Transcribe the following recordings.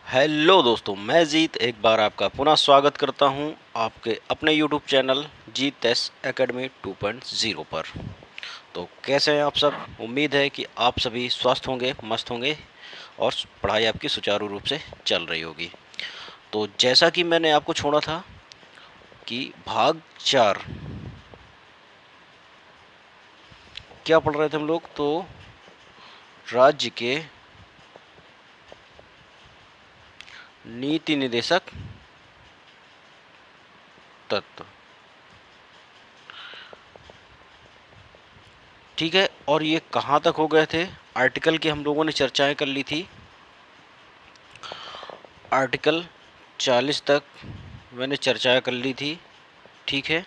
Hello दोस्तों, मैं जीत एक बार आपका पुनः स्वागत करता हूं आपके अपने यूट्यूब चैनल जीत एस एकेडमी 2.0 पर। तो कैसे हैं आप सब? उम्मीद है कि आप सभी स्वस्थ होंगे, मस्त होंगे और पढ़ाई आपकी सुचारू रूप से चल रही होगी। तो जैसा कि मैंने आपको छोड़ा था कि भाग 4 क्या पढ़ रहे थे हम लोग, तो राज्य के नीति निदेशक तत्व, ठीक है। और ये कहाँ तक हो गए थे? आर्टिकल की हम लोगों ने चर्चाएं कर ली थी। आर्टिकल 40 तक मैंने चर्चाएं कर ली थी, ठीक है।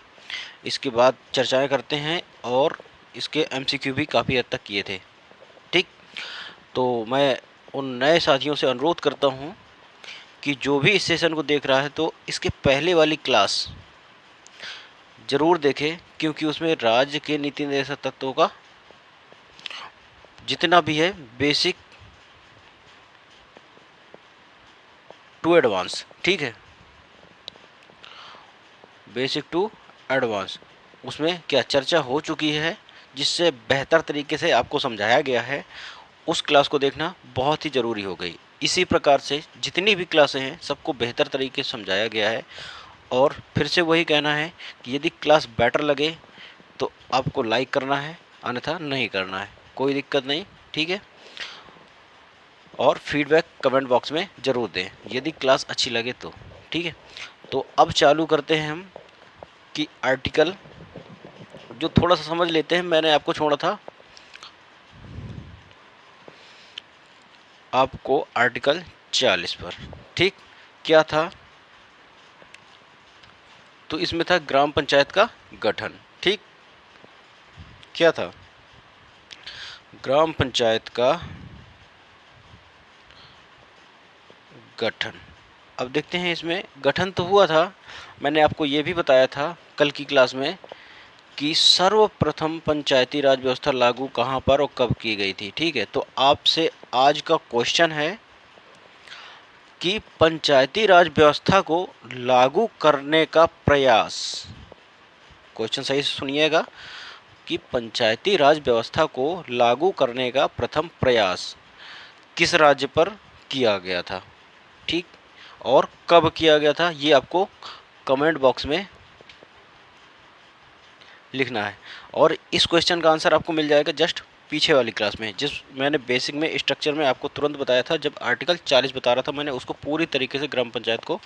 इसके बाद चर्चाएं करते हैं और इसके एमसीक्यू भी काफ़ी हद तक किए थे, ठीक। तो मैं उन नए साथियों से अनुरोध करता हूं कि जो भी इस सेशन को देख रहा है तो इसके पहले वाली क्लास ज़रूर देखें, क्योंकि उसमें राज्य के नीति निर्देशक तत्वों का जितना भी है बेसिक टू एडवांस, ठीक है, बेसिक टू एडवांस, उसमें क्या चर्चा हो चुकी है, जिससे बेहतर तरीके से आपको समझाया गया है। उस क्लास को देखना बहुत ही ज़रूरी हो गई। इसी प्रकार से जितनी भी क्लासें हैं सबको बेहतर तरीके से समझाया गया है। और फिर से वही कहना है कि यदि क्लास बेटर लगे तो आपको लाइक करना है, अन्यथा नहीं करना है, कोई दिक्कत नहीं, ठीक है। और फीडबैक कमेंट बॉक्स में ज़रूर दें यदि क्लास अच्छी लगे तो, ठीक है। तो अब चालू करते हैं हम कि आर्टिकल जो थोड़ा सा समझ लेते हैं। मैंने आपको छोड़ा था आपको आर्टिकल 40 पर, ठीक। क्या था? तो इसमें था ग्राम पंचायत का गठन, ठीक। क्या था? ग्राम पंचायत का गठन। अब देखते हैं इसमें गठन तो हुआ था। मैंने आपको ये भी बताया था कल की क्लास में कि सर्वप्रथम पंचायती राज व्यवस्था लागू कहाँ पर और कब की गई थी, ठीक है। तो आपसे आज का क्वेश्चन है कि पंचायती राज व्यवस्था को लागू करने का प्रयास, क्वेश्चन सही से सुनिएगा, कि पंचायती राज व्यवस्था को लागू करने का प्रथम प्रयास किस राज्य पर किया गया था, ठीक। और कब किया गया था ये आपको कमेंट बॉक्स में लिखना है। और इस क्वेश्चन का आंसर आपको मिल जाएगा जस्ट पीछे वाली क्लास में, जिस मैंने बेसिक में स्ट्रक्चर में आपको तुरंत बताया था। जब आर्टिकल 40 बता रहा था मैंने उसको पूरी तरीके से ग्राम पंचायत को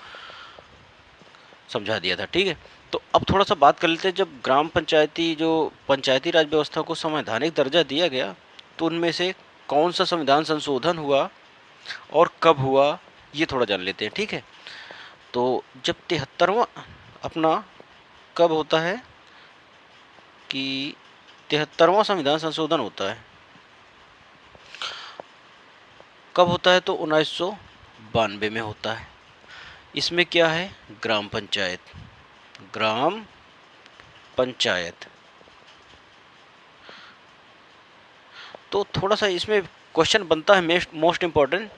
समझा दिया था, ठीक है। तो अब थोड़ा सा बात कर लेते हैं। जब ग्राम पंचायती जो पंचायती राज व्यवस्था को संवैधानिक दर्जा दिया गया तो उनमें से कौन सा संविधान संशोधन हुआ और कब हुआ ये थोड़ा जान लेते हैं, ठीक है। तो जब 73वां अपना कब होता है कि 73वां संविधान संशोधन होता है, कब होता है? तो 1992 में होता है। इसमें क्या है? ग्राम पंचायत, ग्राम पंचायत। तो थोड़ा सा इसमें क्वेश्चन बनता है मोस्ट इम्पॉर्टेंट,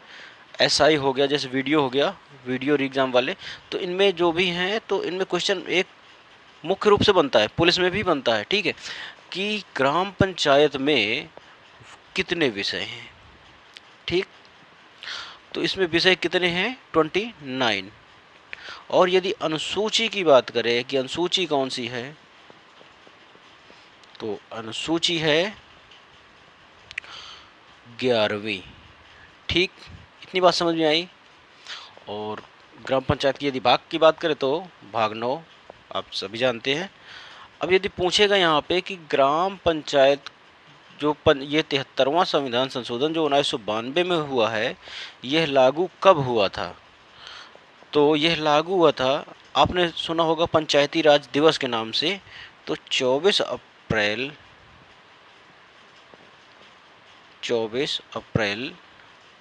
एसआई हो गया, जैसे वीडियो हो गया, वीडियो एग्जाम वाले, तो इनमें जो भी हैं तो इनमें क्वेश्चन एक मुख्य रूप से बनता है, पुलिस में भी बनता है, ठीक है, कि ग्राम पंचायत में कितने विषय हैं, ठीक। तो इसमें विषय कितने हैं? 29। और यदि अनुसूची की बात करें कि अनुसूची कौन सी है, तो अनुसूची है 11वीं, ठीक। इतनी बात समझ में आई। और ग्राम पंचायत की यदि भाग की बात करें तो भाग 9 आप सभी जानते हैं। अब यदि पूछेगा यहाँ पे कि ग्राम पंचायत ये 73वां संविधान संशोधन जो 1992 में हुआ है, यह लागू कब हुआ था? तो यह लागू हुआ था, आपने सुना होगा पंचायती राज दिवस के नाम से, तो 24 अप्रैल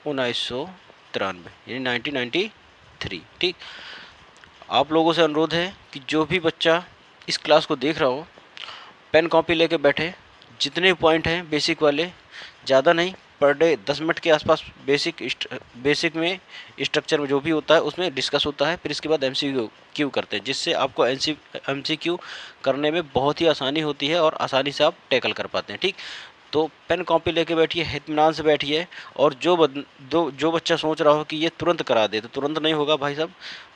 1993 यानी 1993, ठीक। आप लोगों से अनुरोध है कि जो भी बच्चा इस क्लास को देख रहा हो पेन कॉपी लेके बैठे, जितने पॉइंट हैं बेसिक वाले, ज़्यादा नहीं पर डे 10 मिनट के आसपास बेसिक में स्ट्रक्चर में जो भी होता है उसमें डिस्कस होता है। फिर इसके बाद MCQ करते हैं, जिससे आपको MCQ करने में बहुत ही आसानी होती है और आसानी से आप टैकल कर पाते हैं। ठीक, तो पेन कॉपी लेके बैठिए, इत्मीनान से बैठिए, और जो बच्चा सोच रहा हो कि ये तुरंत करा दे, तो तुरंत नहीं होगा भाई साहब।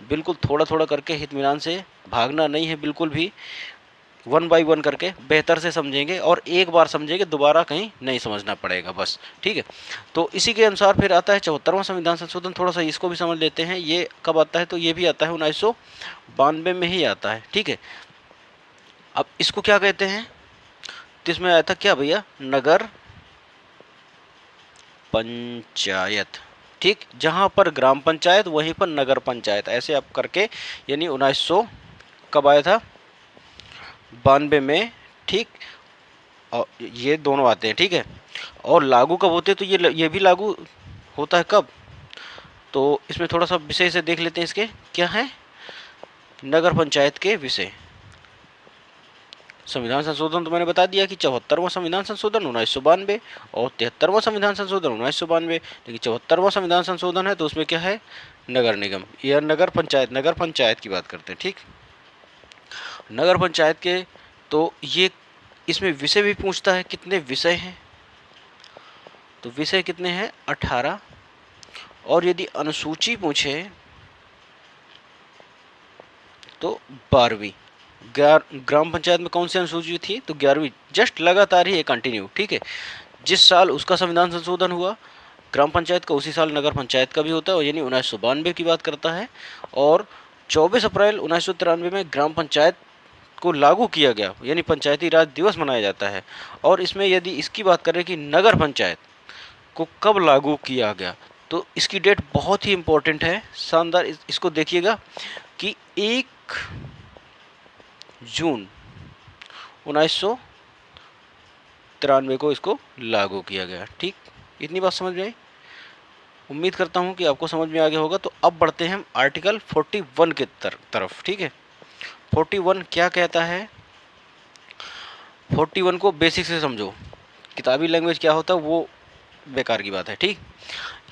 बिल्कुल थोड़ा थोड़ा करके इत्मीनान से, भागना नहीं है बिल्कुल भी, 1 बाय 1 करके बेहतर से समझेंगे, और एक बार समझेंगे दोबारा कहीं नहीं समझना पड़ेगा बस। ठीक है, तो इसी के अनुसार फिर आता है 74वां संविधान संशोधन। थोड़ा सा इसको भी समझ लेते हैं, ये कब आता है, तो ये भी आता है 1992 में ही आता है। ठीक है, अब इसको क्या कहते हैं, तो इसमें आया था क्या भैया, नगर पंचायत। ठीक, जहां पर ग्राम पंचायत वहीं पर नगर पंचायत, ऐसे आप करके, यानी 1900 कब आया था, 92 में। ठीक, और ये दोनों आते हैं। ठीक है, और लागू कब होते हैं, तो ये भी लागू होता है कब, तो इसमें थोड़ा सा विषय से देख लेते हैं। इसके क्या है, नगर पंचायत के विषय। संविधान संशोधन तो मैंने बता दिया कि 74वां संविधान संशोधन 1992 और 73वां संविधान संशोधन 1992। लेकिन 74वां संविधान संशोधन है तो उसमें क्या है, नगर निगम या नगर पंचायत की बात करते हैं। ठीक, नगर पंचायत के, तो ये इसमें विषय भी पूछता है, कितने विषय हैं, तो विषय कितने हैं, 18। और यदि अनुसूची पूछे तो 12वीं। ग्राम पंचायत में कौन सी अनुसूची थी, तो 11वीं, जस्ट लगातार ही है, कंटिन्यू। ठीक है, जिस साल उसका संविधान संशोधन हुआ ग्राम पंचायत का, उसी साल नगर पंचायत का भी होता है, यानी 1992 की बात करता है। और 24 अप्रैल 1993 में ग्राम पंचायत को लागू किया गया, यानी पंचायती राज दिवस मनाया जाता है। और इसमें यदि इसकी बात करें कि नगर पंचायत को कब लागू किया गया, तो इसकी डेट बहुत ही इंपॉर्टेंट है, शानदार। इसको देखिएगा कि 1 जून 1993 को इसको लागू किया गया। ठीक, इतनी बात समझ में आई, उम्मीद करता हूँ कि आपको समझ में आ गया होगा। तो अब बढ़ते हैं हम आर्टिकल 41 के तरफ। ठीक है, 41 क्या कहता है, 41 को बेसिक से समझो, किताबी लैंग्वेज क्या होता है वो बेकार की बात है। ठीक,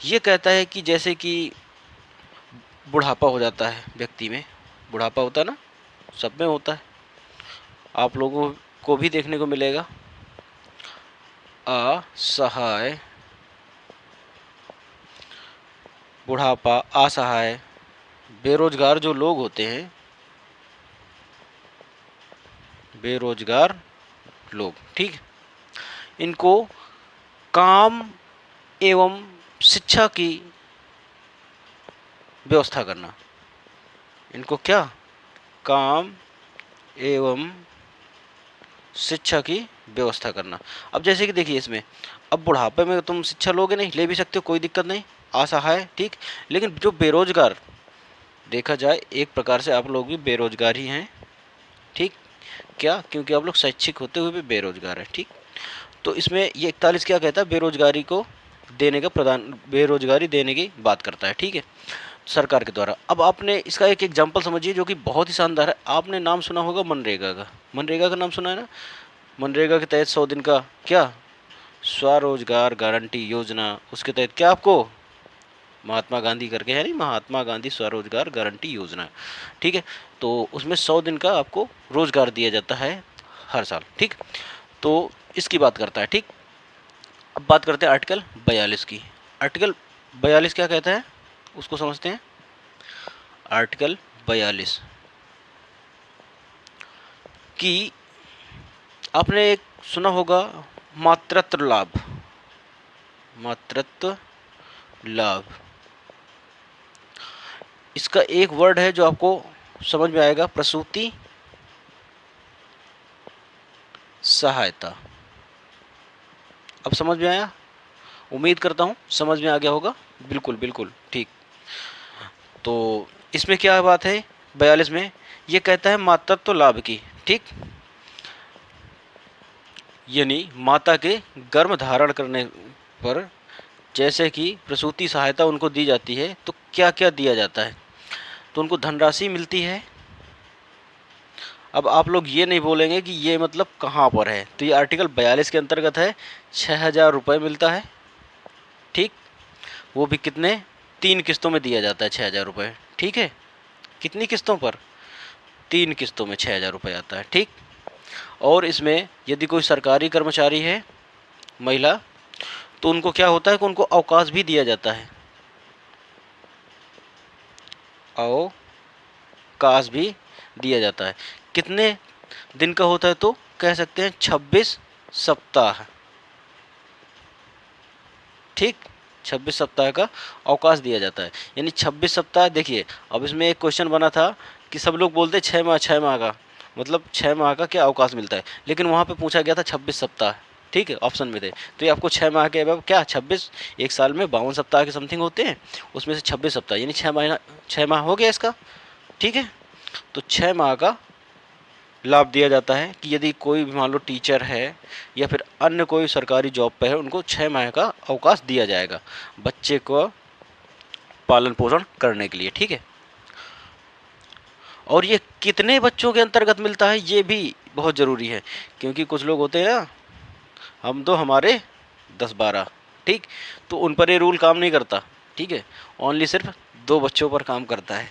ये कहता है कि जैसे कि बुढ़ापा हो जाता है व्यक्ति में, बुढ़ापा होता है ना, सब में होता है, आप लोगों को भी देखने को मिलेगा। असहाय, बुढ़ापा, असहाय, बेरोजगार जो लोग होते हैं, बेरोजगार लोग, ठीक, इनको काम एवं शिक्षा की व्यवस्था करना। इनको क्या, काम एवं शिक्षा की व्यवस्था करना। अब जैसे कि देखिए इसमें, अब बुढ़ापे में तुम शिक्षा लोगे नहीं, ले भी सकते हो, कोई दिक्कत नहीं, असहाय। ठीक, लेकिन जो बेरोजगार, देखा जाए एक प्रकार से आप लोग भी बेरोजगार ही हैं। ठीक, क्या, क्योंकि आप लोग शैक्षिक होते हुए भी बेरोजगार हैं। ठीक, तो इसमें ये 41 क्या कहता है, बेरोजगारी को देने का बेरोजगारी देने की बात करता है। ठीक है, सरकार के द्वारा। अब आपने इसका एक एग्जांपल समझिए जो कि बहुत ही शानदार है। आपने नाम सुना होगा मनरेगा का, मनरेगा का नाम सुना है ना। मनरेगा के तहत 100 दिन का क्या, स्वरोजगार गारंटी योजना, उसके तहत क्या आपको महात्मा गांधी करके है नहीं, महात्मा गांधी स्वरोजगार गारंटी योजना। ठीक है, तो उसमें 100 दिन का आपको रोजगार दिया जाता है हर साल। ठीक, तो इसकी बात करता है। ठीक, अब बात करते हैं आर्टिकल 42 की। आर्टिकल 42 क्या कहता है उसको समझते हैं। आर्टिकल 42 कि आपने एक सुना होगा मातृत्व लाभ, मातृत्व लाभ, इसका एक वर्ड है जो आपको समझ में आएगा, प्रसूति सहायता। अब समझ में आया, उम्मीद करता हूँ समझ में आ गया होगा। बिल्कुल बिल्कुल ठीक। तो इसमें क्या बात है, 42 में ये कहता है मातृत्व लाभ की। ठीक, यानी माता के गर्भ धारण करने पर जैसे कि प्रसूति सहायता उनको दी जाती है, तो क्या क्या दिया जाता है, तो उनको धनराशि मिलती है। अब आप लोग ये नहीं बोलेंगे कि ये मतलब कहाँ पर है, तो ये आर्टिकल 42 के अंतर्गत है। 6,000 रुपये मिलता है। ठीक, वो भी कितने, 3 किस्तों में दिया जाता है 6,000 रुपये। ठीक है, कितनी किस्तों पर, 3 किस्तों में 6,000 रुपये आता है। ठीक, और इसमें यदि कोई सरकारी कर्मचारी है महिला, तो उनको क्या होता है कि उनको अवकाश भी दिया जाता है, अवकाश भी दिया जाता है। कितने दिन का होता है, तो कह सकते हैं 26 सप्ताह। ठीक, 26 सप्ताह का अवकाश दिया जाता है, यानी 26 सप्ताह। देखिए अब इसमें एक क्वेश्चन बना था कि सब लोग बोलते 6 माह, 6 माह का मतलब 6 माह का क्या अवकाश मिलता है, लेकिन वहाँ पे पूछा गया था 26 सप्ताह। ठीक है, ऑप्शन में थे, तो ये आपको 6 माह के अब क्या 26, एक साल में 52 सप्ताह के समथिंग होते हैं, उसमें से 26 सप्ताह यानी 6 महीना, 6 माह हो गया इसका। ठीक है, तो 6 माह का लाभ दिया जाता है कि यदि कोई भी मान लो टीचर है या फिर अन्य कोई सरकारी जॉब पे है, उनको 6 माह का अवकाश दिया जाएगा बच्चे को पालन पोषण करने के लिए। ठीक है, और ये कितने बच्चों के अंतर्गत मिलता है ये भी बहुत ज़रूरी है, क्योंकि कुछ लोग होते हैं ना, हम तो हमारे 10-12, ठीक, तो उन पर ये रूल काम नहीं करता। ठीक है, ओनली सिर्फ 2 बच्चों पर काम करता है,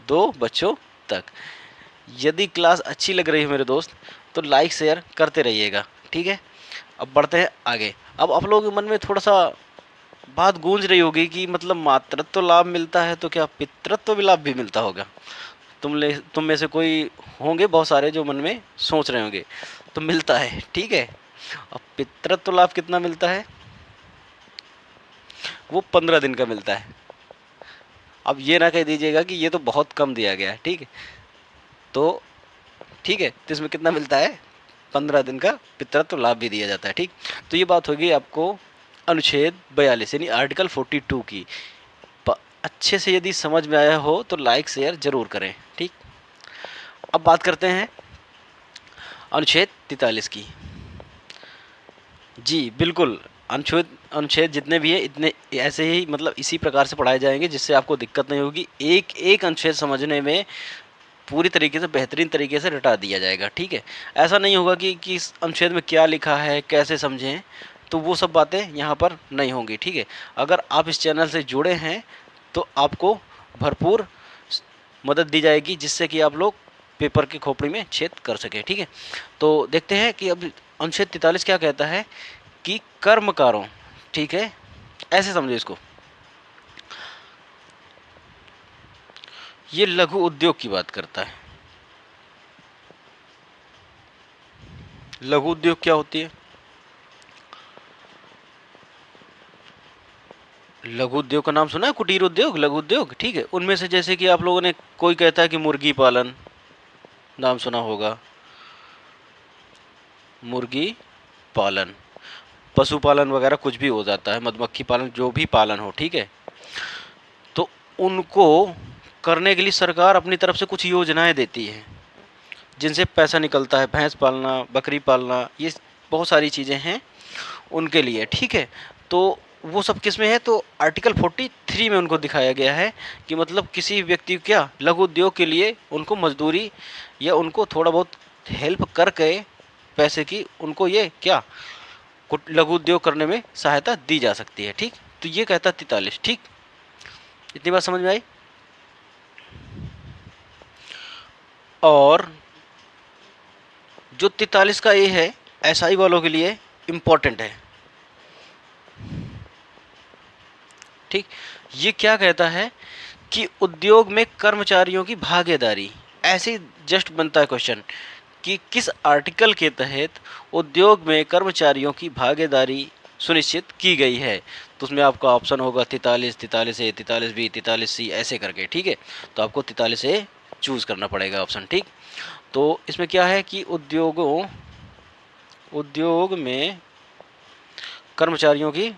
2 बच्चों तक। यदि क्लास अच्छी लग रही है मेरे दोस्त, तो लाइक शेयर करते रहिएगा। ठीक है, अब बढ़ते हैं आगे। अब आप लोगों के मन में थोड़ा सा बात गूंज रही होगी कि मतलब मातृत्व लाभ मिलता है तो क्या पितृत्व भी लाभ भी मिलता होगा। तुम में से कोई होंगे बहुत सारे जो मन में सोच रहे होंगे, तो मिलता है। ठीक है, अब पितृत्व लाभ कितना मिलता है, वो 15 दिन का मिलता है। अब ये ना कह दीजिएगा कि ये तो बहुत कम दिया गया है। ठीक है, तो ठीक है, तो इसमें कितना मिलता है, 15 दिन का पितृत्व लाभ भी दिया जाता है। ठीक, तो ये बात होगी आपको अनुच्छेद 42 यानी आर्टिकल 42 की। अच्छे से यदि समझ में आया हो तो लाइक शेयर जरूर करें। ठीक, अब बात करते हैं अनुच्छेद 43 की। जी बिल्कुल, अनुच्छेद जितने भी है इतने ऐसे ही मतलब इसी प्रकार से पढ़ाए जाएंगे जिससे आपको दिक्कत नहीं होगी। एक एक अनुच्छेद समझने में पूरी तरीके से बेहतरीन तरीके से रटा दिया जाएगा। ठीक है, ऐसा नहीं होगा कि इस अनुच्छेद में क्या लिखा है कैसे समझें, तो वो सब बातें यहाँ पर नहीं होंगी। ठीक है, अगर आप इस चैनल से जुड़े हैं तो आपको भरपूर मदद दी जाएगी जिससे कि आप लोग पेपर की खोपड़ी में छेद कर सके। ठीक है, तो देखते हैं कि अब अनुच्छेद 43 क्या कहता है कि कर्मकारों, ठीक है, ऐसे समझो इसको, ये लघु उद्योग की बात करता है। लघु उद्योग क्या होती है, लघु उद्योग का नाम सुना है, कुटीर उद्योग, लघु उद्योग। ठीक है, उनमें से जैसे कि आप लोगों ने, कोई कहता है कि मुर्गी पालन, नाम सुना होगा, मुर्गी पालन, पशुपालन वगैरह कुछ भी हो जाता है, मधुमक्खी पालन, जो भी पालन हो। ठीक है, तो उनको करने के लिए सरकार अपनी तरफ से कुछ योजनाएं देती है जिनसे पैसा निकलता है। भैंस पालना, बकरी पालना, ये बहुत सारी चीज़ें हैं उनके लिए। ठीक है, तो वो सब किस में है, तो आर्टिकल 43 में उनको दिखाया गया है कि मतलब किसी व्यक्ति को क्या लघु उद्योग के लिए उनको मजदूरी या उनको थोड़ा बहुत हेल्प करके पैसे की उनको ये क्या लघु उद्योग करने में सहायता दी जा सकती है। ठीक, तो ये कहता 43। ठीक, इतनी बात समझ में आई। और जो 43 का ये है एसआई वालों के लिए इम्पोर्टेंट है। ठीक, ये क्या कहता है कि उद्योग में कर्मचारियों की भागीदारी, ऐसे जस्ट बनता है क्वेश्चन कि किस आर्टिकल के तहत उद्योग में कर्मचारियों की भागीदारी सुनिश्चित की गई है। तो उसमें आपका ऑप्शन होगा 43, 43A, 43B, 43C ऐसे करके। ठीक है, तो आपको 43A चूज करना पड़ेगा ऑप्शन। ठीक, तो इसमें क्या है कि उद्योग में कर्मचारियों की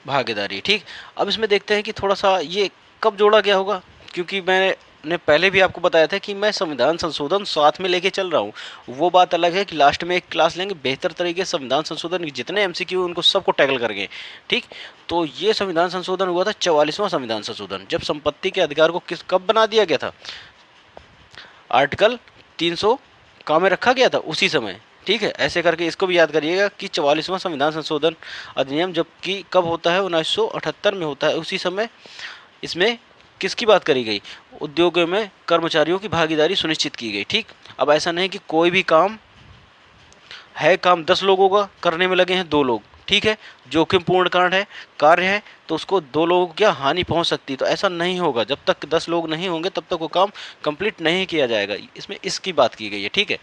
भागीदारी। ठीक, अब इसमें देखते हैं कि थोड़ा सा ये कब जोड़ा गया होगा, क्योंकि मैंने पहले भी आपको बताया था कि मैं संविधान संशोधन साथ में लेके चल रहा हूँ। वो बात अलग है कि लास्ट में एक क्लास लेंगे बेहतर तरीके से संविधान संशोधन के जितने एमसीक्यू उनको सबको टैकल करके। ठीक, तो ये संविधान संशोधन हुआ था 44वां संविधान संशोधन, जब संपत्ति के अधिकार को कब बना दिया गया था, आर्टिकल 300 काम में रखा गया था उसी समय। ठीक है, ऐसे करके इसको भी याद करिएगा कि 44वां संविधान संशोधन अधिनियम जबकि कब होता है, 1978 में होता है। उसी समय इसमें किसकी बात करी गई, उद्योगों में कर्मचारियों की भागीदारी सुनिश्चित की गई। ठीक, अब ऐसा नहीं कि कोई भी काम है, काम 10 लोगों का करने में लगे हैं 2 लोग, ठीक है, जोखिमपूर्ण कार्य है तो उसको 2 लोगों को क्या हानि पहुंच सकती है, तो ऐसा नहीं होगा। जब तक 10 लोग नहीं होंगे तब तक वो काम कंप्लीट नहीं किया जाएगा। इसमें इसकी बात की गई है। ठीक है,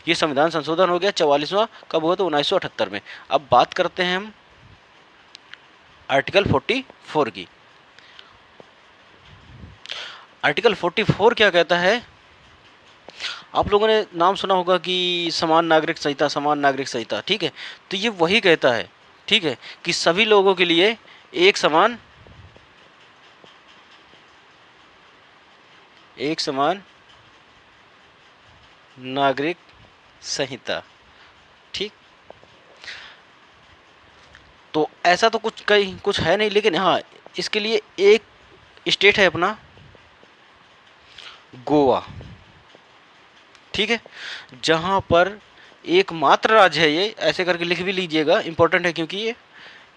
ये संविधान संशोधन हो गया 44वां, कब हुआ, तो 1978 में। अब बात करते हैं हम आर्टिकल 44 की। आर्टिकल 44 क्या कहता है, आप लोगों ने नाम सुना होगा कि समान नागरिक संहिता, समान नागरिक संहिता। ठीक है, तो ये वही कहता है, ठीक है, कि सभी लोगों के लिए एक समान नागरिक संहिता। ठीक, तो ऐसा तो कुछ है नहीं, लेकिन हाँ, इसके लिए एक स्टेट है अपना गोवा। ठीक है, जहां पर एकमात्र राज्य है, ये ऐसे करके लिख भी लीजिएगा, इंपॉर्टेंट है क्योंकि ये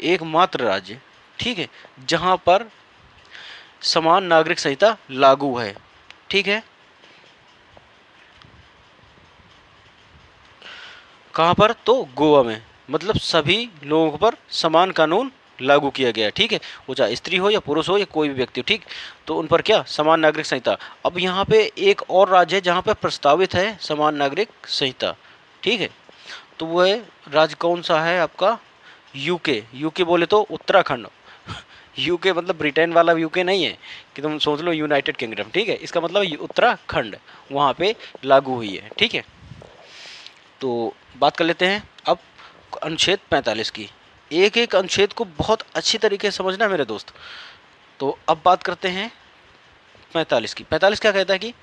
एकमात्र राज्य, ठीक है, जहां पर समान नागरिक संहिता लागू है। ठीक है, कहां पर, तो गोवा में, मतलब सभी लोगों पर समान कानून लागू किया गया है। ठीक है, वो चाहे स्त्री हो या पुरुष हो या कोई भी व्यक्ति हो, ठीक, तो उन पर क्या, समान नागरिक संहिता। अब यहाँ पे एक और राज्य है जहाँ पे प्रस्तावित है समान नागरिक संहिता। ठीक है, तो वह राज्य कौन सा है आपका, यूके। यूके बोले तो उत्तराखंड। यूके मतलब ब्रिटेन वाला यूके नहीं है कि तुम सोच लो यूनाइटेड किंगडम। ठीक है, इसका मतलब उत्तराखंड, वहाँ पे लागू हुई है। ठीक है, तो बात कर लेते हैं अब अनुच्छेद 45 की। एक एक अनुच्छेद को बहुत अच्छी तरीके से समझना मेरे दोस्त। तो अब बात करते हैं 45 की। 45 क्या कहता है कि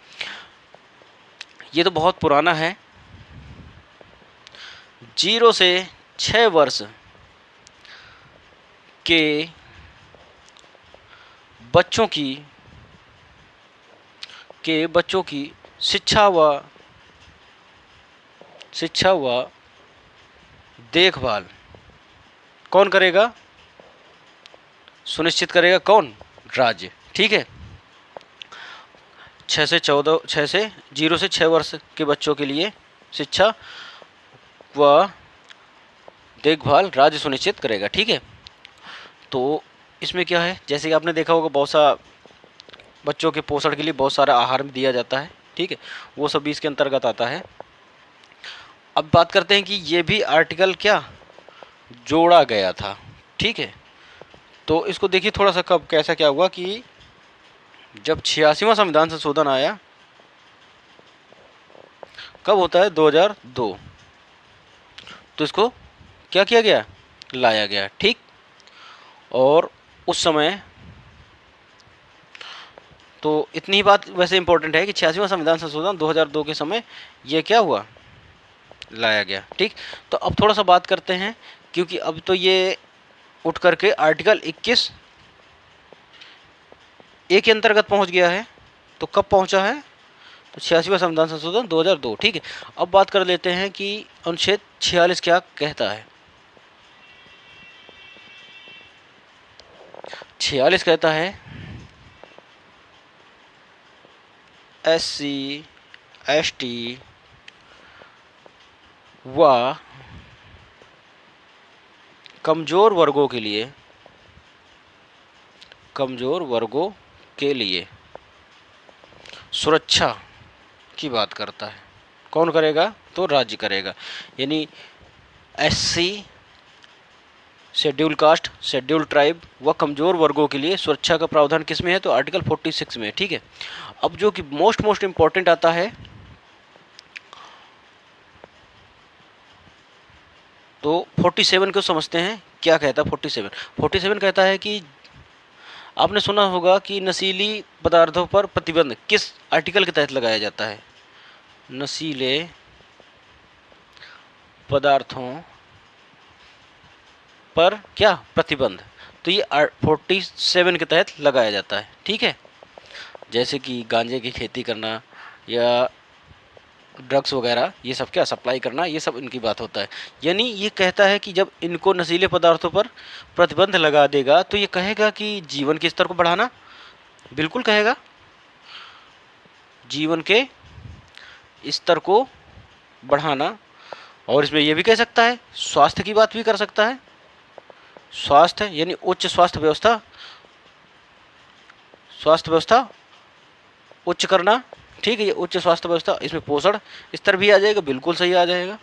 ये तो बहुत पुराना है, 0 से 6 वर्ष के बच्चों की शिक्षा व देखभाल कौन करेगा, सुनिश्चित करेगा कौन, राज्य। ठीक है, 0 से 6 वर्ष के बच्चों के लिए शिक्षा व देखभाल राज्य सुनिश्चित करेगा। ठीक है, तो इसमें क्या है, जैसे कि आपने देखा होगा बहुत सा बच्चों के पोषण के लिए बहुत सारा आहार भी दिया जाता है। ठीक है, वो सब भी इसके अंतर्गत आता है। अब बात करते हैं कि ये भी आर्टिकल क्या जोड़ा गया था। ठीक है, तो इसको देखिए थोड़ा सा, कब कैसा क्या हुआ कि जब 86वां संविधान संशोधन आया, कब होता है, 2002, तो इसको क्या किया गया, लाया गया। ठीक, और उस समय तो इतनी ही बात वैसे इंपॉर्टेंट है कि 86वां संविधान संशोधन 2002 के समय ये क्या हुआ, लाया गया। ठीक, तो अब थोड़ा सा बात करते हैं, क्योंकि अब तो ये उठ करके आर्टिकल 21 ए के अंतर्गत पहुंच गया है। तो कब पहुंचा है, तो 86वां संविधान संशोधन 2002। ठीक है, अब बात कर लेते हैं कि अनुच्छेद 46 क्या कहता है। 46 कहता है SC ST व कमजोर वर्गों के लिए सुरक्षा की बात करता है। कौन करेगा, तो राज्य करेगा। यानी SC, schedule caste, schedule tribe व कमजोर वर्गों के लिए सुरक्षा का प्रावधान किस में है, तो आर्टिकल 46 में। ठीक है, अब जो कि मोस्ट इंपॉर्टेंट आता है, तो 47 को समझते हैं क्या कहता है। 47 कहता है कि आपने सुना होगा कि नशीली पदार्थों पर प्रतिबंध किस आर्टिकल के तहत लगाया जाता है, नशीले पदार्थों पर क्या प्रतिबंध, तो ये 47 के तहत लगाया जाता है। ठीक है, जैसे कि गांजे की खेती करना या ड्रग्स वगैरह ये सब क्या सप्लाई करना, ये सब इनकी बात होता है। यानी ये कहता है कि जब इनको नशीले पदार्थों पर प्रतिबंध लगा देगा तो ये कहेगा कि जीवन के स्तर को बढ़ाना, बिल्कुल कहेगा, जीवन के स्तर को बढ़ाना। और इसमें यह भी कह सकता है, स्वास्थ्य की बात भी कर सकता है। स्वास्थ्य यानी उच्च स्वास्थ्य व्यवस्था, स्वास्थ्य व्यवस्था उच्च करना, ठीक है, ये उच्च स्वास्थ्य व्यवस्था। इसमें पोषण स्तर भी आ जाएगा, बिल्कुल सही आ जाएगा।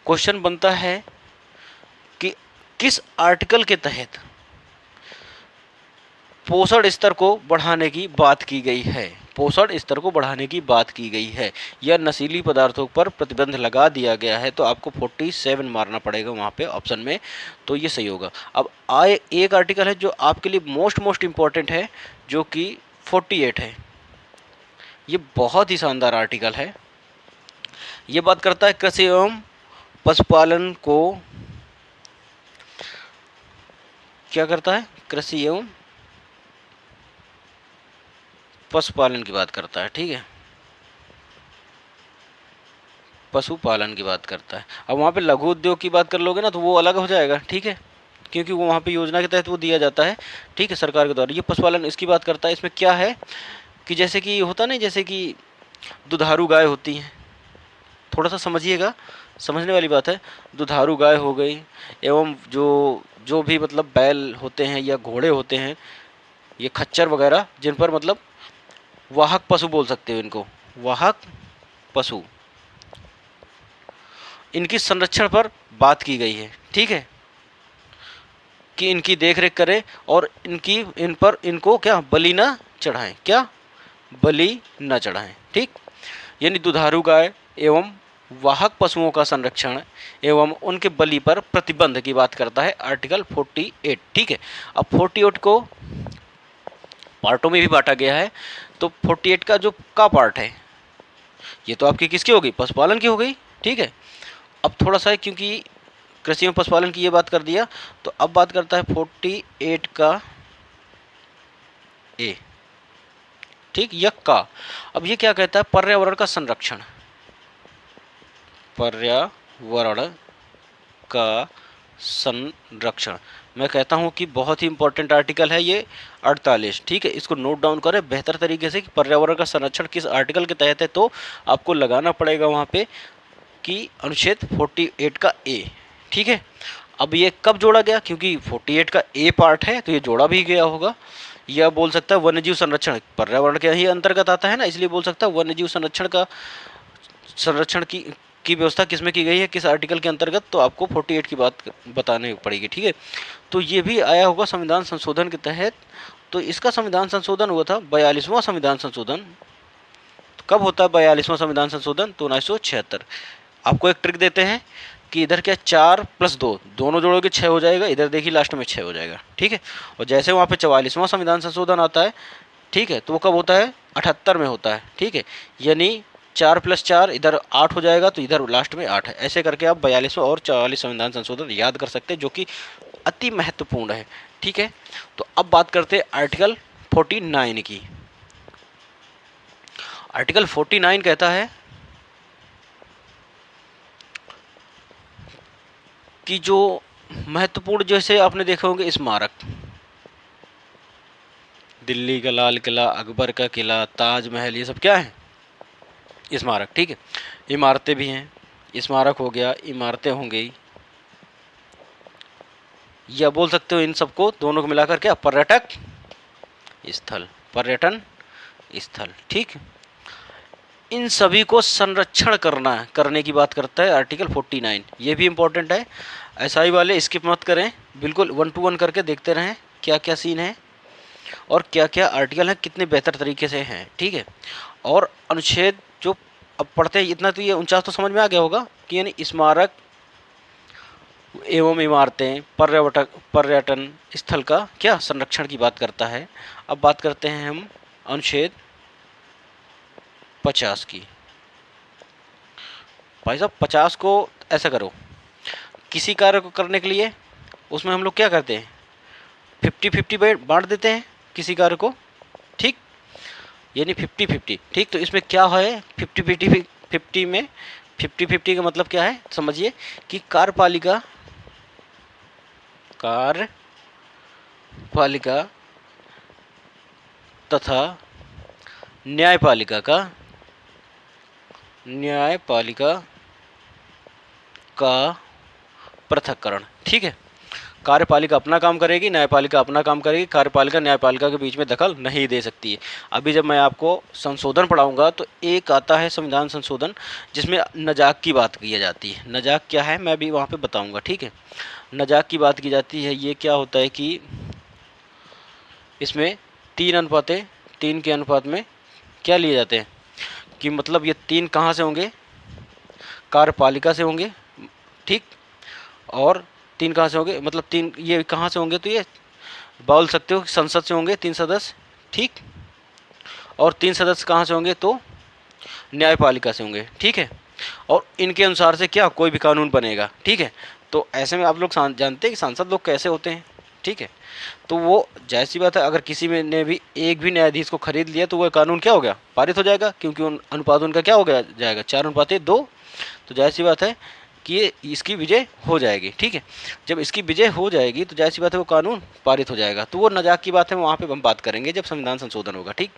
क्वेश्चन बनता है कि किस आर्टिकल के तहत पोषण स्तर को बढ़ाने की बात की गई है, पोषण स्तर को बढ़ाने की बात की गई है, या नशीली पदार्थों पर प्रतिबंध लगा दिया गया है। तो आपको 47 मारना पड़ेगा वहाँ पे ऑप्शन में, तो ये सही होगा। अब आए एक आर्टिकल है जो आपके लिए मोस्ट इम्पॉर्टेंट है, जो कि 48 है। ये बहुत ही शानदार आर्टिकल है। ये बात करता है कृषि एवं पशुपालन को, क्या करता है, कृषि एवं पशुपालन की बात करता है, ठीक है, पशुपालन की बात करता है। अब वहाँ पे लघु उद्योग की बात कर लोगे ना तो वो अलग हो जाएगा, ठीक है, क्योंकि वो वहाँ पे योजना के तहत वो दिया जाता है, ठीक है, सरकार के द्वारा। ये पशुपालन इसकी बात करता है। इसमें क्या है कि जैसे कि होता नहीं, जैसे कि दुधारू गाय होती हैं, थोड़ा सा समझिएगा, समझने वाली बात है। दुधारू गाय हो गई, एवं जो जो भी मतलब बैल होते हैं या घोड़े होते हैं, ये खच्चर वगैरह, जिन पर मतलब वाहक पशु बोल सकते हो इनको, वाहक पशु, इनकी संरक्षण पर बात की गई है, ठीक है, कि इनकी देखरेख करें और इनको क्या बलि ना चढ़ाएं, क्या बलि न चढ़ाएं, ठीक। यानी दुधारू गाय एवं वाहक पशुओं का संरक्षण एवं उनके बलि पर प्रतिबंध की बात करता है आर्टिकल 48, ठीक है। अब 48 को पार्टों में भी बांटा गया है। तो 48 का जो का पार्ट है, ये तो आपकी किसकी हो गई, पशुपालन की हो गई, ठीक है। अब थोड़ा सा है, क्योंकि कृषि एवं पशुपालन की ये बात कर दिया, तो अब बात करता है 48 का ए, ठीक, यक का। अब ये क्या कहता है, पर्यावरण का संरक्षण, पर्यावरण का संरक्षण। मैं कहता हूं कि बहुत ही इंपॉर्टेंट आर्टिकल है ये 48, ठीक है, इसको नोट डाउन करें बेहतर तरीके से कि पर्यावरण का संरक्षण किस आर्टिकल के तहत है। तो आपको लगाना पड़ेगा वहां पे कि अनुच्छेद 48 का ए, ठीक है। अब ये कब जोड़ा गया, क्योंकि 48 का ए पार्ट है तो ये जोड़ा भी गया होगा। यह बोल सकता है वन्यजीव संरक्षण पर्यावरण के ही अंतर्गत आता है ना, इसलिए बोल सकता है वन्यजीव संरक्षण की व्यवस्था किसमें की गई है, किस आर्टिकल के अंतर्गत। तो आपको 48 की बात बतानी पड़ेगी, ठीक है। तो ये भी आया होगा संविधान संशोधन के तहत। तो इसका संविधान संशोधन हुआ था 42वां संविधान संशोधन। कब होता है 42वां संविधान संशोधन, तो 1976। आपको एक ट्रिक देते हैं कि इधर क्या 4 + 2 दोनों जोड़ोगे 6 हो जाएगा, इधर देखिए लास्ट में 6 हो जाएगा, ठीक है। और जैसे वहाँ पे 44वां संविधान संशोधन आता है, ठीक है, तो वो कब होता है 78 में होता है, ठीक है। यानी 4 + 4 इधर 8 हो जाएगा, तो इधर लास्ट में 8 है। ऐसे करके आप 42वां और 44 संविधान संशोधन याद कर सकते हैं, जो कि अति महत्वपूर्ण है, ठीक है। तो अब बात करते हैं आर्टिकल 49 की। आर्टिकल 49 कहता है कि जो महत्वपूर्ण, जैसे आपने देखे होंगे स्मारक, दिल्ली का लाल किला, अकबर का किला, ताजमहल, ये सब क्या है, स्मारक, ठीक है। इमारतें भी हैं, स्मारक हो गया, इमारतें हो गई, या बोल सकते हो इन सबको दोनों को मिलाकर क्या, पर्यटक स्थल, पर्यटन स्थल, ठीक। इन सभी को संरक्षण करने की बात करता है आर्टिकल 49। ये भी इंपॉर्टेंट है, एसआई वाले स्किप मत करें, बिल्कुल 1 to 1 करके देखते रहें क्या क्या सीन है और क्या क्या आर्टिकल हैं, कितने बेहतर तरीके से हैं, ठीक है। और अनुच्छेद जो अब पढ़ते हैं इतना, तो ये 49 तो समझ में आ गया होगा कि यानी स्मारक एवं इमारतें, पर्यटन स्थल का क्या संरक्षण की बात करता है। अब बात करते हैं हम अनुच्छेद 50 की। भाई साहब 50 को ऐसा करो, किसी कार्य को करने के लिए उसमें हम लोग क्या करते हैं, 50-50 बांट देते हैं किसी कार्य को, ठीक। यानी 50-50। ठीक, तो इसमें क्या है 50-50, 50 में 50-50 का मतलब क्या है समझिए कि कार्यपालिका तथा न्यायपालिका का पृथक्करण। ठीक है, कार्यपालिका अपना काम करेगी, न्यायपालिका अपना काम करेगी। कार्यपालिका न्यायपालिका के बीच में दखल नहीं दे सकती है। अभी जब मैं आपको संशोधन पढ़ाऊंगा तो एक आता है संविधान संशोधन, जिसमें नजाक की बात की जाती है। नजाक क्या है मैं भी वहाँ पे बताऊंगा। ठीक है, नजाक की बात की जाती है। ये क्या होता है कि इसमें 3:3 के अनुपात में क्या लिए जाते हैं कि मतलब ये 3 कहाँ से होंगे, कार्यपालिका से होंगे। ठीक, और 3 कहाँ से होंगे, मतलब 3 ये कहाँ से होंगे, तो ये बोल सकते हो कि संसद से होंगे 3 सदस्य। ठीक, और 3 सदस्य कहाँ से होंगे, तो न्यायपालिका से होंगे। ठीक है, और इनके अनुसार से क्या कोई भी कानून बनेगा। ठीक है, तो ऐसे में आप लोग जानते हैं कि सांसद लोग कैसे होते हैं। ठीक है, तो वो जैसी बात है, अगर किसी में ने भी एक भी न्यायाधीश को खरीद लिया तो वह कानून क्या हो गया, पारित हो जाएगा, क्योंकि उन अनुपात उनका क्या हो गया जाएगा 4:2। तो जैसी बात है कि ये इसकी विजय हो जाएगी। ठीक है, जब इसकी विजय हो जाएगी तो जैसी बात है वो कानून पारित हो जाएगा। तो वो नजाक की बात है, वहाँ पे हम बात करेंगे जब संविधान संशोधन होगा। ठीक,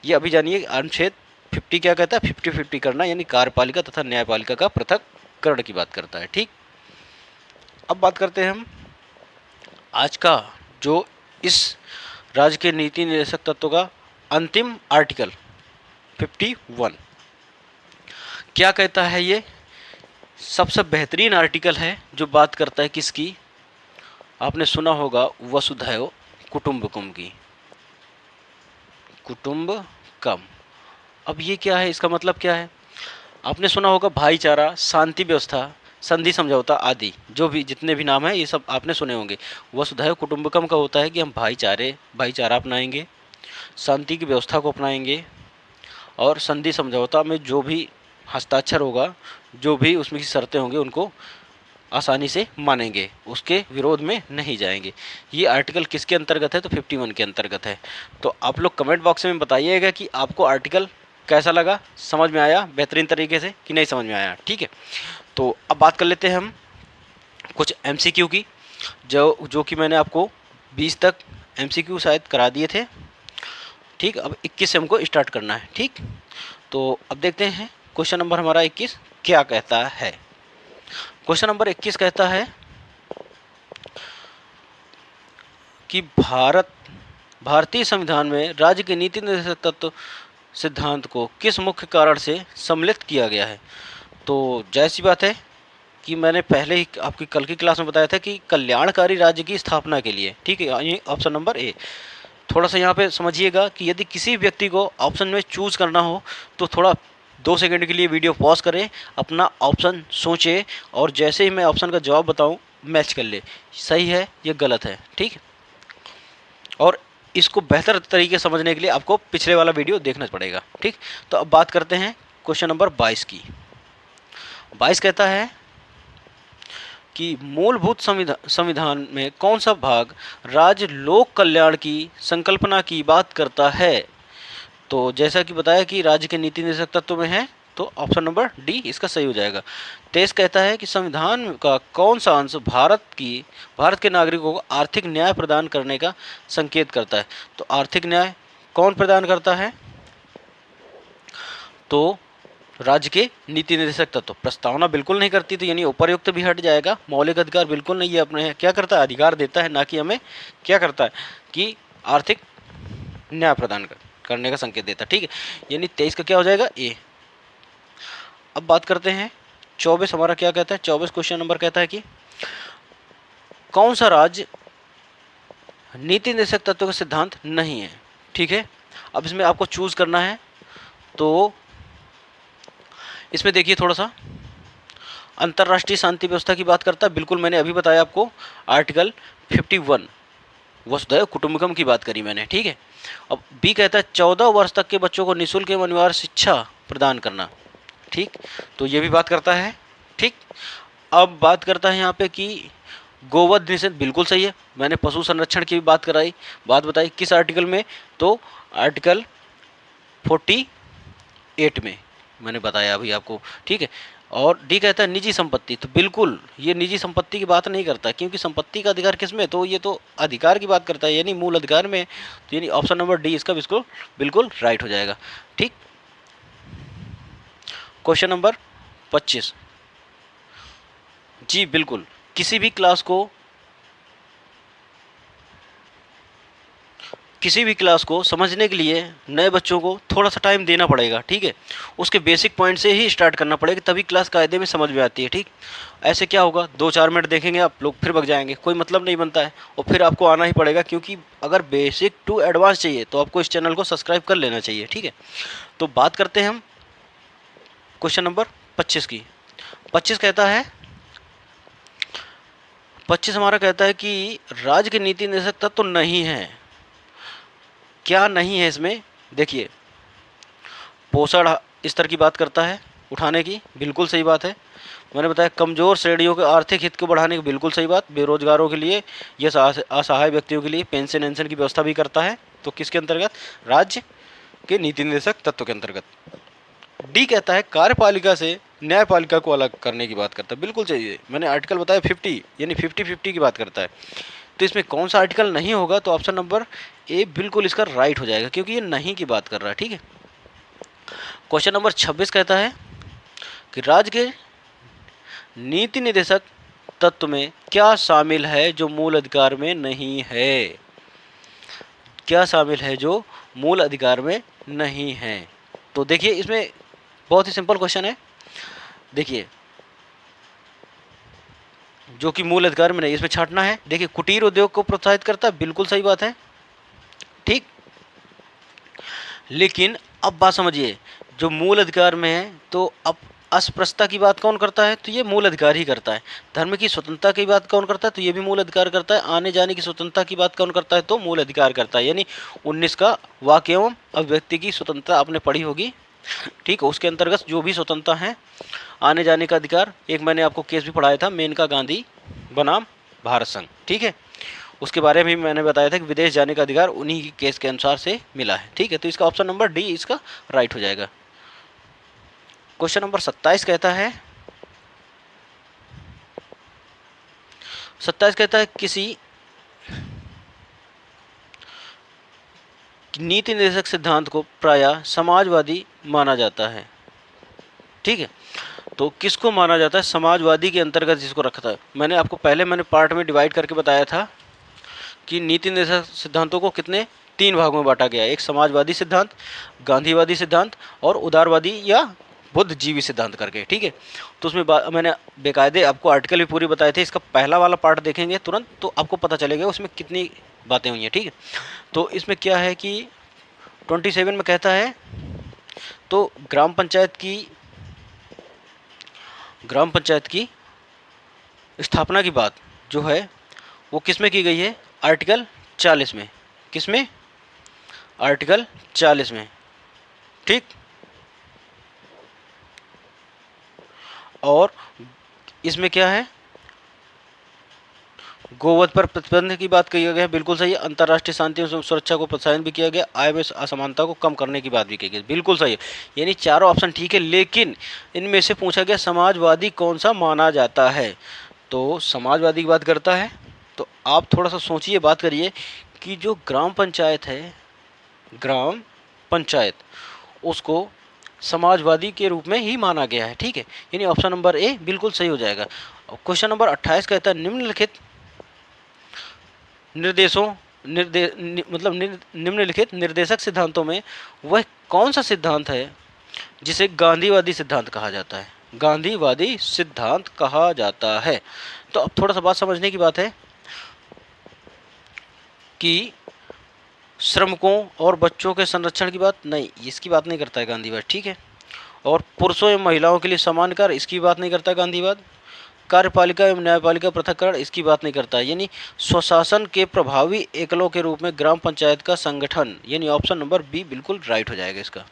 ये अभी जानिए अनुच्छेद 50 क्या कहता है, 50-50 करना, यानी कार्यपालिका तथा न्यायपालिका का पृथक्करण की बात करता है। ठीक, अब बात करते हैं हम आज का जो इस राज्य के नीति निर्देशक तत्व का अंतिम आर्टिकल 51 क्या कहता है। ये सबसे बेहतरीन आर्टिकल है जो बात करता है किसकी, आपने सुना होगा वसुधैव कुटुंबकम की, कुटुंबकम। अब ये क्या है, इसका मतलब क्या है, आपने सुना होगा भाईचारा, शांति व्यवस्था, संधि समझौता आदि, जो भी जितने भी नाम हैं ये सब आपने सुने होंगे। वसुधैव कुटुंबकम का होता है कि हम भाईचारा अपनाएंगे, शांति की व्यवस्था को अपनाएंगे, और संधि समझौता में जो भी हस्ताक्षर होगा, जो भी उसमें की शर्तें होंगी उनको आसानी से मानेंगे, उसके विरोध में नहीं जाएंगे। ये आर्टिकल किसके अंतर्गत है, तो 51 के अंतर्गत है। तो आप लोग कमेंट बॉक्स में बताइएगा कि आपको आर्टिकल कैसा लगा, समझ में आया बेहतरीन तरीके से कि नहीं समझ में आया। ठीक है, तो अब बात कर लेते हैं हम कुछ MCQ की, जो कि मैंने आपको 20 तक MCQ शायद करा दिए थे। ठीक, अब 21 से हमको स्टार्ट करना है। ठीक, तो अब देखते हैं क्वेश्चन नंबर हमारा 21 क्या कहता है। क्वेश्चन नंबर 21 कहता है कि भारतीय संविधान में राज्य के नीति निर्देशक तत्व सिद्धांत को किस मुख्य कारण से सम्मिलित किया गया है। तो जैसी बात है कि मैंने पहले ही आपकी कल की क्लास में बताया था कि कल्याणकारी राज्य की स्थापना के लिए। ठीक है, ये ऑप्शन नंबर ए। थोड़ा सा यहाँ पे समझिएगा कि यदि किसी व्यक्ति को ऑप्शन में चूज़ करना हो तो थोड़ा 2 सेकंड के लिए वीडियो पॉज करें, अपना ऑप्शन सोचें, और जैसे ही मैं ऑप्शन का जवाब बताऊं मैच कर ले, सही है या गलत है। ठीक, और इसको बेहतर तरीके से समझने के लिए आपको पिछले वाला वीडियो देखना पड़ेगा। ठीक, तो अब बात करते हैं क्वेश्चन नंबर 22 की। 22 कहता है कि मूलभूत संविधान में कौन सा भाग राज्य लोक कल्याण की संकल्पना की बात करता है। तो जैसा कि बताया कि राज्य के नीति निर्देशक तत्व में है, तो ऑप्शन नंबर डी इसका सही हो जाएगा। 23 कहता है कि संविधान का कौन सा अंश भारत के नागरिकों को आर्थिक न्याय प्रदान करने का संकेत करता है। तो आर्थिक न्याय कौन प्रदान करता है, तो राज्य के नीति निर्देशक तत्व। प्रस्तावना बिल्कुल नहीं करती, तो यानी उपर्युक्त भी हट जाएगा। मौलिक अधिकार बिल्कुल नहीं, ये अपने क्या करता है, अधिकार देता है, ना कि हमें क्या करता है कि आर्थिक न्याय प्रदान करने का संकेत देता है। ठीक है, यानी 23 का क्या हो जाएगा, ए। अब बात करते हैं 24 हमारा क्या कहता है। 24 क्वेश्चन नंबर कहता है कि कौन सा राज्य नीति निर्देशक तत्व का सिद्धांत नहीं है। ठीक है, अब इसमें आपको चूज करना है। तो इसमें देखिए थोड़ा सा अंतर्राष्ट्रीय शांति व्यवस्था की बात करता है, बिल्कुल मैंने अभी बताया आपको आर्टिकल 51 वसुधैव कुटुंबकम की बात करी मैंने। ठीक है, अब बी कहता है 14 वर्ष तक के बच्चों को निःशुल्क एवं अनिवार्य शिक्षा प्रदान करना। ठीक, तो ये भी बात करता है। ठीक, अब बात करता है यहाँ पे कि गोवध निषेध, बिल्कुल सही है। मैंने पशु संरक्षण की भी बात बताई किस आर्टिकल में, तो आर्टिकल 48 में मैंने बताया अभी आपको, ठीक है। और डी कहता है निजी संपत्ति, तो बिल्कुल ये निजी संपत्ति की बात नहीं करता, क्योंकि संपत्ति का अधिकार किस में, तो ये तो अधिकार की बात करता है, यानी मूल अधिकार में। तो यानी ऑप्शन नंबर डी इसका बिल्कुल बिल्कुल राइट हो जाएगा, ठीक। क्वेश्चन नंबर 25, जी बिल्कुल, किसी भी क्लास को समझने के लिए नए बच्चों को थोड़ा सा टाइम देना पड़ेगा, ठीक है। उसके बेसिक पॉइंट से ही स्टार्ट करना पड़ेगा, तभी क्लास कायदे में समझ में आती है, ठीक। ऐसे क्या होगा, 2-4 मिनट देखेंगे आप लोग फिर भग जाएंगे, कोई मतलब नहीं बनता है, और फिर आपको आना ही पड़ेगा, क्योंकि अगर बेसिक टू एडवांस चाहिए तो आपको इस चैनल को सब्सक्राइब कर लेना चाहिए, ठीक है। तो बात करते हैं हम क्वेश्चन नंबर 25 की। 25 कहता है, 25 हमारा कहता है कि राज्य के नीति निर्देशक तत्व तो नहीं है। क्या नहीं है इसमें, देखिए, पोषण स्तर की बात करता है, उठाने की, बिल्कुल सही बात है। मैंने बताया कमज़ोर श्रेणियों के आर्थिक हित को बढ़ाने की, बिल्कुल सही बात। बेरोजगारों के लिए या असहाय व्यक्तियों के लिए पेंशन वेंशन की व्यवस्था भी करता है, तो किसके अंतर्गत, राज्य के नीति निर्देशक तत्व के अंतर्गत। डी कहता है कार्यपालिका से न्यायपालिका को अलग करने की बात करता है, बिल्कुल सही। मैंने आर्टिकल बताया 50, यानी 50-50 की बात करता है। तो इसमें कौन सा आर्टिकल नहीं होगा, तो ऑप्शन नंबर ए बिल्कुल इसका राइट हो जाएगा, क्योंकि ये नहीं की बात कर रहा है, ठीक है। क्वेश्चन नंबर 26 कहता है कि राज्य के नीति निर्देशक तत्व में क्या शामिल है जो मूल अधिकार में नहीं है। क्या शामिल है जो मूल अधिकार में नहीं है, तो देखिए इसमें बहुत ही सिंपल क्वेश्चन है। देखिए, जो कि मूल अधिकार में नहीं, इसमें छांटना है। देखिए, कुटीर उद्योग को प्रोत्साहित करता है, बिल्कुल सही बात है, ठीक। लेकिन अब बात समझिए, जो मूल अधिकार में है, तो अब अस्पृश्यता की बात कौन करता है, तो ये मूल अधिकार ही करता है। धर्म की स्वतंत्रता की बात कौन करता है, तो ये भी मूल अधिकार करता है। आने जाने की स्वतंत्रता की बात कौन करता है, तो मूल अधिकार करता है। यानी 19 का वाक्य एवं अभिव्यक्ति की स्वतंत्रता आपने पढ़ी होगी, ठीक है। उसके अंतर्गत जो भी स्वतंत्रता है, आने जाने का अधिकार, एक मैंने आपको केस भी पढ़ाया था, मेनका गांधी बनाम भारत संघ, ठीक है। उसके बारे में भी मैंने बताया था कि विदेश जाने का अधिकार उन्हीं की केस के अनुसार से मिला है, ठीक है। तो इसका ऑप्शन नंबर डी इसका राइट हो जाएगा। क्वेश्चन नंबर 27 कहता है, 27 कहता है किसी नीति निर्देशक सिद्धांत को प्रायः समाजवादी माना जाता है, ठीक है। तो किसको माना जाता है, समाजवादी के अंतर्गत जिसको रखता है। मैंने आपको पहले पार्ट में डिवाइड करके बताया था कि नीति निर्देशक सिद्धांतों को कितने 3 भागों में बांटा गया है। एक समाजवादी सिद्धांत, गांधीवादी सिद्धांत और उदारवादी या बुद्धिजीवी सिद्धांत करके, ठीक है। तो उसमें मैंने बेकायदे आपको आर्टिकल भी पूरी बताए थे। इसका पहला वाला पार्ट देखेंगे तुरंत तो आपको पता चलेगा उसमें कितनी बातें हुई हैं, ठीक है। तो इसमें क्या है कि 27 में कहता है, तो ग्राम पंचायत की स्थापना की बात जो है वो किस में की गई है, आर्टिकल 40 में। किस में, आर्टिकल 40 में, ठीक। और इसमें क्या है, गोवध पर प्रतिबंध की बात किया गया, बिल्कुल सही है। अंतर्राष्ट्रीय शांति और सुरक्षा को प्रोत्साहन भी किया गया, आय में असमानता को कम करने की बात भी की गई, बिल्कुल सही है। यानी चारों ऑप्शन ठीक है, लेकिन इनमें से पूछा गया समाजवादी कौन सा माना जाता है, तो समाजवादी की बात करता है। तो आप थोड़ा सा सोचिए, बात करिए कि जो ग्राम पंचायत है, ग्राम पंचायत, उसको समाजवादी के रूप में ही माना गया है, ठीक है। यानी ऑप्शन नंबर ए बिल्कुल सही हो जाएगा। क्वेश्चन नंबर 28 कहता है निम्नलिखित निम्नलिखित निर्देशक सिद्धांतों में वह कौन सा सिद्धांत है जिसे गांधीवादी सिद्धांत कहा जाता है। गांधीवादी सिद्धांत कहा जाता है। तो अब थोड़ा सा बात समझने की बात है कि श्रमिकों और बच्चों के संरक्षण की बात नहीं, इसकी बात नहीं करता है गांधीवाद, ठीक है। और पुरुषों एवं महिलाओं के लिए समान कर, इसकी बात नहीं करता गांधीवाद। कार्यपालिका एवं न्यायपालिका पृथक्करण, इसकी बात नहीं करता है। यानी स्वशासन के प्रभावी एकलों के रूप में ग्राम पंचायत का संगठन, यानी ऑप्शन नंबर बी बिल्कुल राइट हो जाएगा इसका।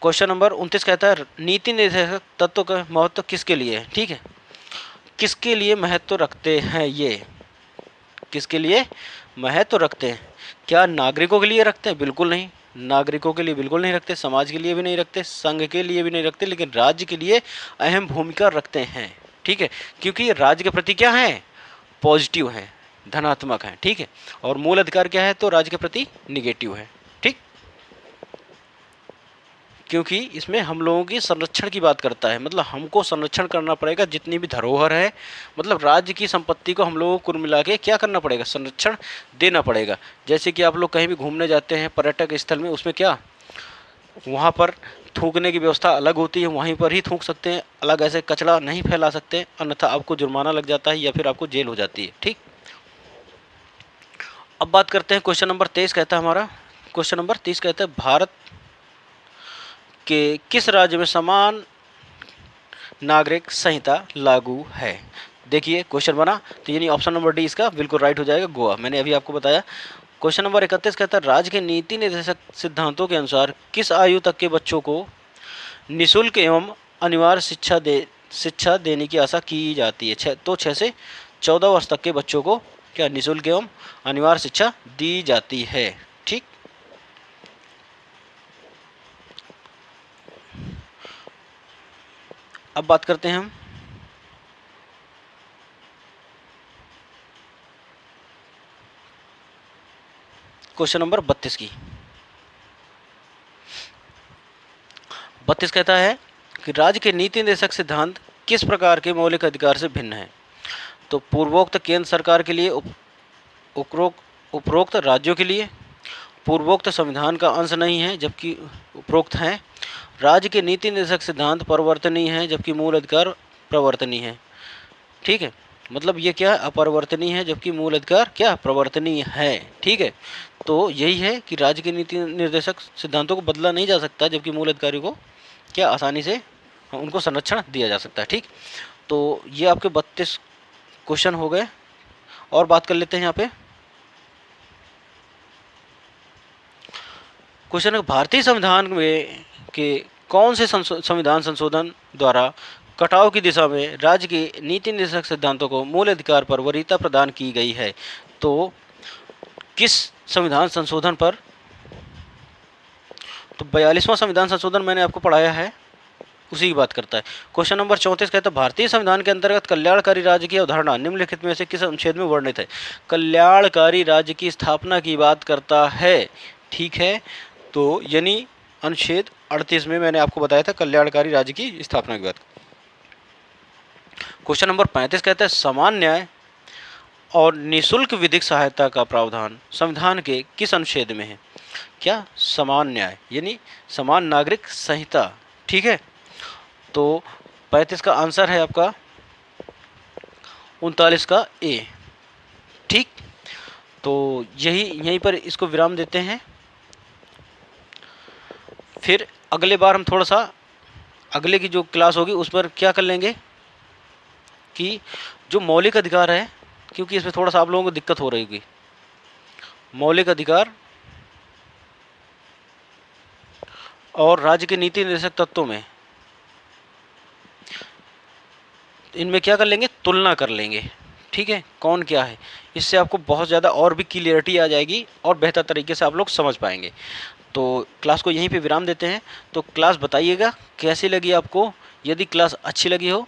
क्वेश्चन नंबर 29 कहता है नीति निर्देशक तत्व का महत्व किसके लिए है, ठीक है। किसके लिए महत्व रखते हैं ये, किसके लिए महत्व रखते हैं? क्या नागरिकों के लिए रखते हैं? बिल्कुल नहीं, नागरिकों के लिए बिल्कुल नहीं रखते, समाज के लिए भी नहीं रखते, संघ के लिए भी नहीं रखते, लेकिन राज्य के लिए अहम भूमिका रखते हैं। ठीक है, क्योंकि ये राज्य के प्रति क्या है? पॉजिटिव है, धनात्मक है। ठीक है, और मूल अधिकार क्या है? तो राज्य के प्रति निगेटिव है। ठीक, क्योंकि इसमें हम लोगों की संरक्षण की बात करता है, मतलब हमको संरक्षण करना पड़ेगा जितनी भी धरोहर है, मतलब राज्य की संपत्ति को हम लोगों को कुल मिला के क्या करना पड़ेगा? संरक्षण देना पड़ेगा। जैसे कि आप लोग कहीं भी घूमने जाते हैं पर्यटक स्थल में, उसमें क्या वहाँ पर थूकने की व्यवस्था अलग होती है, वहीं पर ही थूक सकते हैं, अलग ऐसे कचरा नहीं फैला सकते, अन्यथा आपको जुर्माना लग जाता है या फिर आपको जेल हो जाती है। ठीक, अब बात करते हैं क्वेश्चन नंबर 23 कहता है हमारा, क्वेश्चन नंबर 30 कहता है भारत के किस राज्य में समान नागरिक संहिता लागू है? देखिए क्वेश्चन बना, तो यानी ऑप्शन नंबर डी इसका बिल्कुल राइट हो जाएगा, गोवा। मैंने अभी आपको बताया। क्वेश्चन नंबर 31 कहता है राज्य के नीति निर्देशक सिद्धांतों के अनुसार किस आयु तक के बच्चों को निःशुल्क एवं अनिवार्य शिक्षा देने की आशा की जाती है? तो 6 से 14 वर्ष तक के बच्चों को क्या निःशुल्क एवं अनिवार्य शिक्षा दी जाती है। ठीक, अब बात करते हैं हम क्वेश्चन नंबर 32 की। 32 कहता है कि राज्य के नीति निर्देशक सिद्धांत किस प्रकार के मौलिक अधिकार से भिन्न है? तो पूर्वोक्त केंद्र सरकार के लिए, उपरोक्त राज्यों के लिए, पूर्वोक्त संविधान का अंश नहीं है जबकि उपरोक्त हैं, राज्य के नीति निर्देशक सिद्धांत परिवर्तनीय है जबकि मूल अधिकार प्रवर्तनीय है। ठीक है, मतलब ये क्या अपरिवर्तनीय है जबकि मूल अधिकार क्या प्रवर्तनीय है। ठीक है, तो यही है कि राज्य के नीति निर्देशक सिद्धांतों को बदला नहीं जा सकता जबकि मूल अधिकारियों को क्या आसानी से उनको संरक्षण दिया जा सकता है। ठीक, तो ये आपके 32 क्वेश्चन हो गए। और बात कर लेते हैं यहाँ पे क्वेश्चन है भारतीय संविधान में के कौन से संविधान संशोधन द्वारा कटाव की दिशा में राज्य की नीति निर्देशक सिद्धांतों को मूल अधिकार पर वरीयता प्रदान की गई है? तो किस संविधान संशोधन पर? तो 42वां संविधान संशोधन मैंने आपको पढ़ाया है, उसी की बात करता है। क्वेश्चन नंबर 34 कहता है भारतीय संविधान के अंतर्गत कल्याणकारी राज्य की अवधारणा निम्नलिखित में से किस अनुच्छेद में वर्णित है? कल्याणकारी राज्य की स्थापना की बात करता है। ठीक है, तो यानी अनुच्छेद 38 में मैंने आपको बताया था कल्याणकारी राज्य की स्थापना की बात। क्वेश्चन नंबर 35 कहता है समान न्याय और निःशुल्क विधिक सहायता का प्रावधान संविधान के किस अनुच्छेद में है? क्या? समान न्याय यानी समान नागरिक संहिता। ठीक है, तो 35 का आंसर है आपका 39 का ए। ठीक, तो यहीं पर इसको विराम देते हैं। फिर अगले बार हम थोड़ा सा अगले की जो क्लास होगी उस पर क्या कर लेंगे कि जो मौलिक अधिकार है, क्योंकि इसमें थोड़ा सा आप लोगों को दिक्कत हो रही होगी, मौलिक अधिकार और राज्य के नीति निर्देशक तत्वों में, इनमें क्या कर लेंगे? तुलना कर लेंगे। ठीक है, कौन क्या है, इससे आपको बहुत ज़्यादा और भी क्लियरिटी आ जाएगी और बेहतर तरीके से आप लोग समझ पाएंगे। तो क्लास को यहीं पे विराम देते हैं। तो क्लास बताइएगा कैसी लगी आपको। यदि क्लास अच्छी लगी हो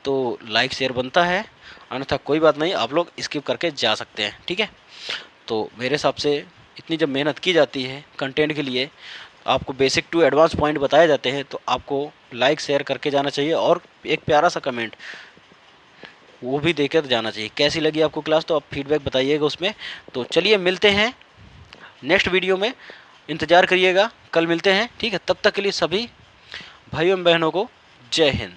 तो लाइक शेयर बनता है, अन्यथा कोई बात नहीं, आप लोग स्किप करके जा सकते हैं। ठीक है, तो मेरे हिसाब से इतनी जब मेहनत की जाती है कंटेंट के लिए, आपको बेसिक टू एडवांस पॉइंट बताए जाते हैं, तो आपको लाइक शेयर करके जाना चाहिए और एक प्यारा सा कमेंट वो भी देकर जाना चाहिए। कैसी लगी आपको क्लास, तो आप फीडबैक बताइएगा उसमें। तो चलिए मिलते हैं नेक्स्ट वीडियो में, इंतज़ार करिएगा, कल मिलते हैं। ठीक है, तब तक के लिए सभी भाइयों एवं बहनों को जय हिंद।